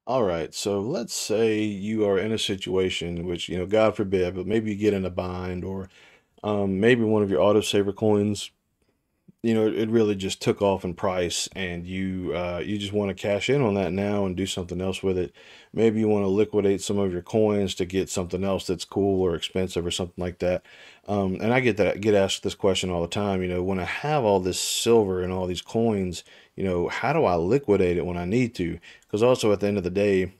All right, so let's say you are in a situation which, God forbid, but maybe you get in a bind, or maybe one of your autosaver coins, it really just took off in price, and you just want to cash in on that now and do something else with it. Maybe you want to liquidate some of your coins to get something else that's cool or expensive or something like that. And I get asked this question all the time. When I have all this silver and all these coins, how do I liquidate it when I need to? Because also at the end of the day,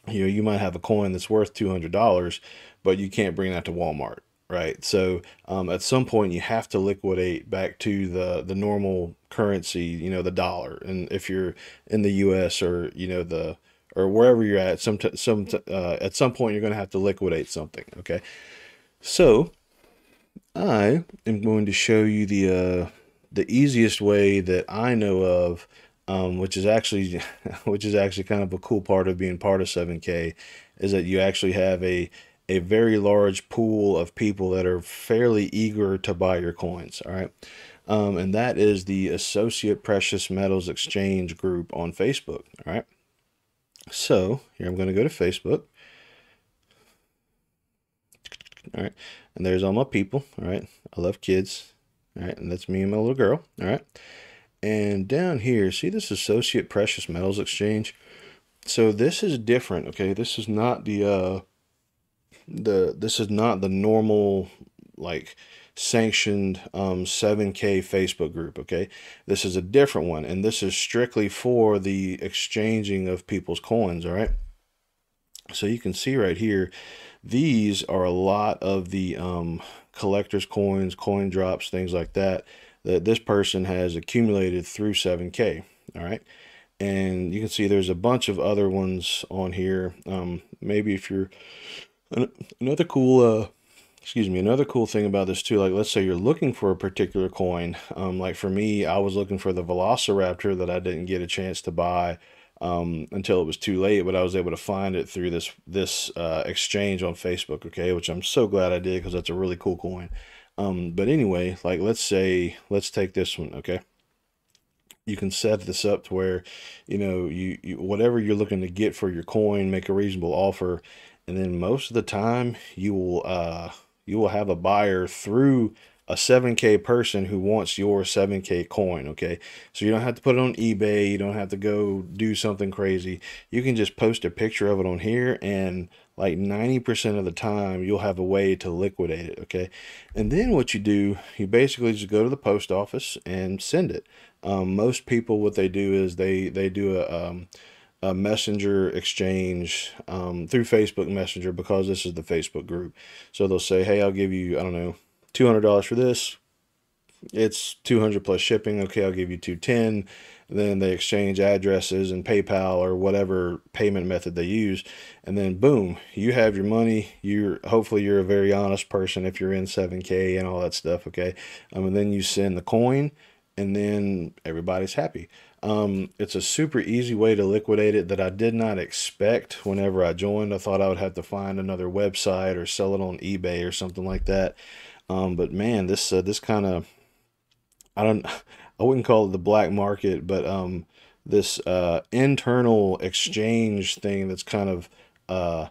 you might have a coin that's worth $200, but you can't bring that to Walmart, right? So at some point you have to liquidate back to the normal currency, the dollar. And if you're in the U.S. or the or wherever you're at, at some point you're going to have to liquidate something. Okay, so I am going to show you the easiest way that I know of, which is actually which is actually kind of a cool part of being part of 7K, is that you actually have a very large pool of people that are fairly eager to buy your coins. All right, and that is the Associate Precious Metals Exchange group on Facebook. All right, so here I'm going to go to Facebook. All right, and there's all my people. All right, I love kids. All right, and that's me and my little girl. All right. And down here, see this Associate Precious Metals Exchange? So this is different, okay? This is not the normal, like, sanctioned 7K Facebook group, okay? This is a different one, and this is strictly for the exchanging of people's coins, all right? So you can see right here, these are a lot of the collector's coins, coin drops, things like that this person has accumulated through 7K. All right. And you can see there's a bunch of other ones on here. Maybe if you're another cool, another cool thing about this too, like let's say you're looking for a particular coin. Like for me, I was looking for the Velociraptor that I didn't get a chance to buy until it was too late, but I was able to find it through this exchange on Facebook, okay, which I'm so glad I did because that's a really cool coin. But anyway, like let's take this one, okay? You can set this up to where, you whatever you're looking to get for your coin, make a reasonable offer, and then most of the time you will have a buyer through a 7K person who wants your 7K coin, okay? So you don't have to put it on eBay, you don't have to go do something crazy. You can just post a picture of it on here, and like 90% of the time you'll have a way to liquidate it, okay? And then what you do, you basically just go to the post office and send it. Most people, what they do is they do a messenger exchange through Facebook Messenger, because this is the Facebook group. So they'll say, hey, I'll give you, I don't know, $200 for this. It's 200 plus shipping. Okay, I'll give you 210. Then they exchange addresses and PayPal or whatever payment method they use, and then boom, you have your money. Hopefully you're a very honest person if you're in 7K and all that stuff. Okay, and then you send the coin, and then everybody's happy. It's a super easy way to liquidate it that I did not expect whenever I joined. I thought I would have to find another website or sell it on eBay or something like that. But man, this kind of, I don't I wouldn't call it the black market, but this internal exchange thing that's kind of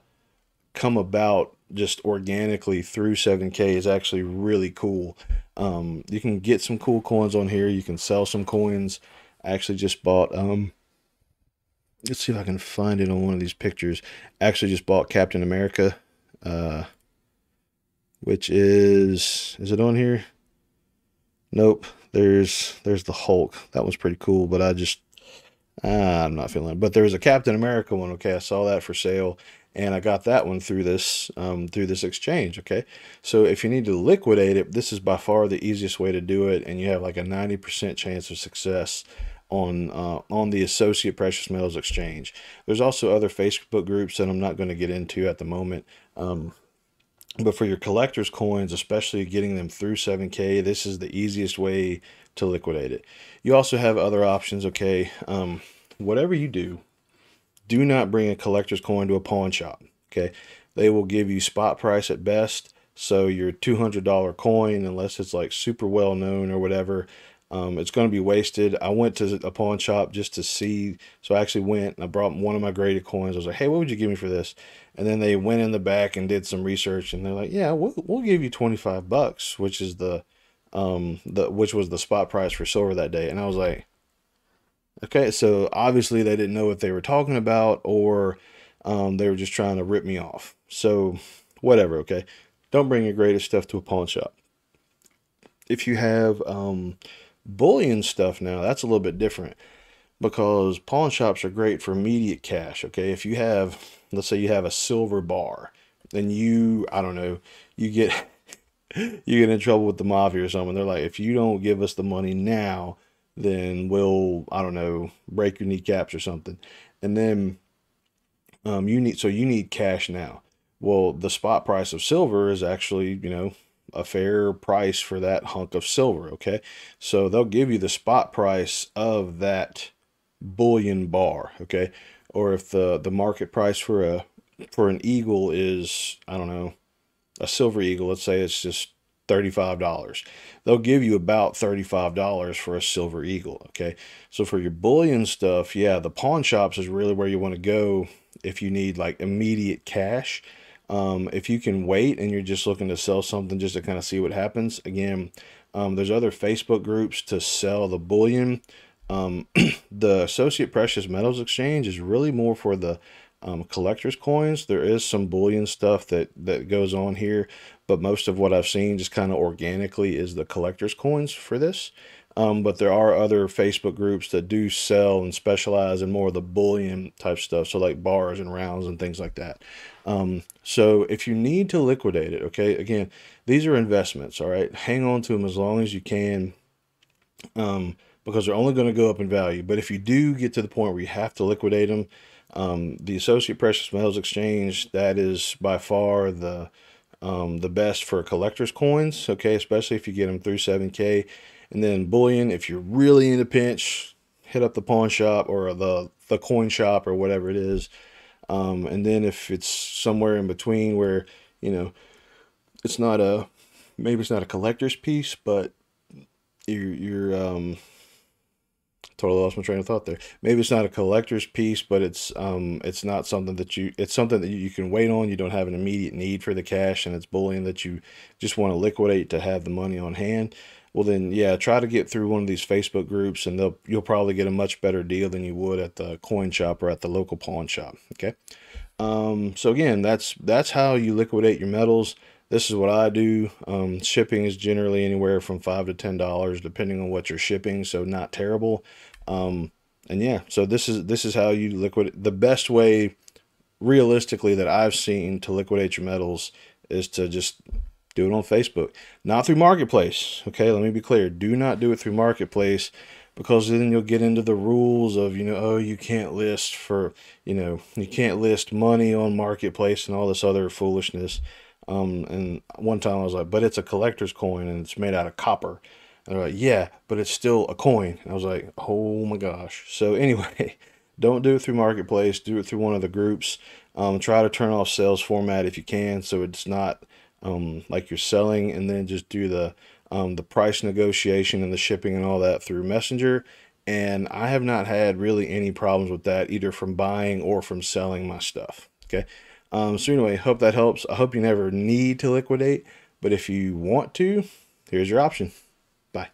come about just organically through 7K is actually really cool. You can get some cool coins on here. You can sell some coins. I actually just bought let's see if I can find it on one of these pictures. I actually just bought Captain America, uh which is it on here? Nope. There's the Hulk. That one's pretty cool, but I'm not feeling it. But there's a Captain America one. Okay, I saw that for sale, and I got that one through this exchange. Okay, so if you need to liquidate it, this is by far the easiest way to do it, and you have like a 90% chance of success on the Associate Precious Metals Exchange. There's also other Facebook groups that I'm not going to get into at the moment. But for your collector's coins, especially getting them through 7K, this is the easiest way to liquidate it. You also have other options, okay? Whatever you do, do not bring a collector's coin to a pawn shop, okay? They will give you spot price at best. So your $200 coin, unless it's like super well known or whatever, It's going to be wasted. I went to a pawn shop just to see. So I actually went and I brought one of my graded coins. I was like, hey, what would you give me for this? And then they went in the back and did some research, and they're like, yeah, we'll give you 25 bucks, which is which was the spot price for silver that day. And I was like, okay, so obviously they didn't know what they were talking about, or they were just trying to rip me off. So whatever, okay. Don't bring your graded stuff to a pawn shop. If you have bullion stuff now, that's a little bit different, because pawn shops are great for immediate cash. Okay, if you have, let's say you have a silver bar, then I don't know, you get you get in trouble with the mafia or something. They're like, if you don't give us the money now, then we'll, I don't know, break your kneecaps or something. And then you need cash now. Well, the spot price of silver is actually, a fair price for that hunk of silver. Okay, so they'll give you the spot price of that bullion bar. Okay, or if the market price for an eagle is, I don't know, a silver eagle, let's say it's just $35. They'll give you about $35 for a silver eagle. Okay, so for your bullion stuff, yeah, the pawn shops is really where you want to go if you need like immediate cash. If you can wait and you're just looking to sell something just to kind of see what happens, again, there's other Facebook groups to sell the bullion. The Associate Precious Metals Exchange is really more for the collector's coins. There is some bullion stuff that goes on here, but most of what I've seen just kind of organically is the collector's coins for this. But there are other Facebook groups that do sell and specialize in more of the bullion type stuff, so like bars and rounds and things like that. So if you need to liquidate it, okay, again, these are investments, all right? Hang on to them as long as you can, because they're only going to go up in value. But if you do get to the point where you have to liquidate them, the Associate Precious Metals Exchange, that is by far the best for collector's coins, okay, especially if you get them through 7K. And then bullion, if you're really in a pinch, hit up the pawn shop or the coin shop or whatever it is. And then if it's somewhere in between where, it's not maybe it's not a collector's piece, but you're totally lost my train of thought there. Maybe it's not a collector's piece, but it's not something it's something that you can wait on. You don't have an immediate need for the cash, and it's bullion that you just want to liquidate to have the money on hand. Well, then, yeah, try to get through one of these Facebook groups, and you'll probably get a much better deal than you would at the coin shop or at the local pawn shop. Okay. So again, that's how you liquidate your metals. This is what I do. Shipping is generally anywhere from $5 to $10, depending on what you're shipping. So not terrible. And yeah, so this is how you liquidate. The best way, realistically, that I've seen to liquidate your metals is to just do it on Facebook, not through Marketplace. Okay, let me be clear. Do not do it through Marketplace, because then you'll get into the rules of, oh, you can't list for, you can't list money on Marketplace and all this other foolishness. And one time I was like, but it's a collector's coin and it's made out of copper. And they're like, yeah, but it's still a coin. And I was like, oh my gosh. So anyway, don't do it through Marketplace. Do it through one of the groups. Try to turn off sales format if you can, so it's not like you're selling, and then just do the price negotiation and the shipping and all that through Messenger. And I have not had really any problems with that, either from buying or from selling my stuff. Okay. So anyway, hope that helps. I hope you never need to liquidate, but if you want to, here's your option. Bye.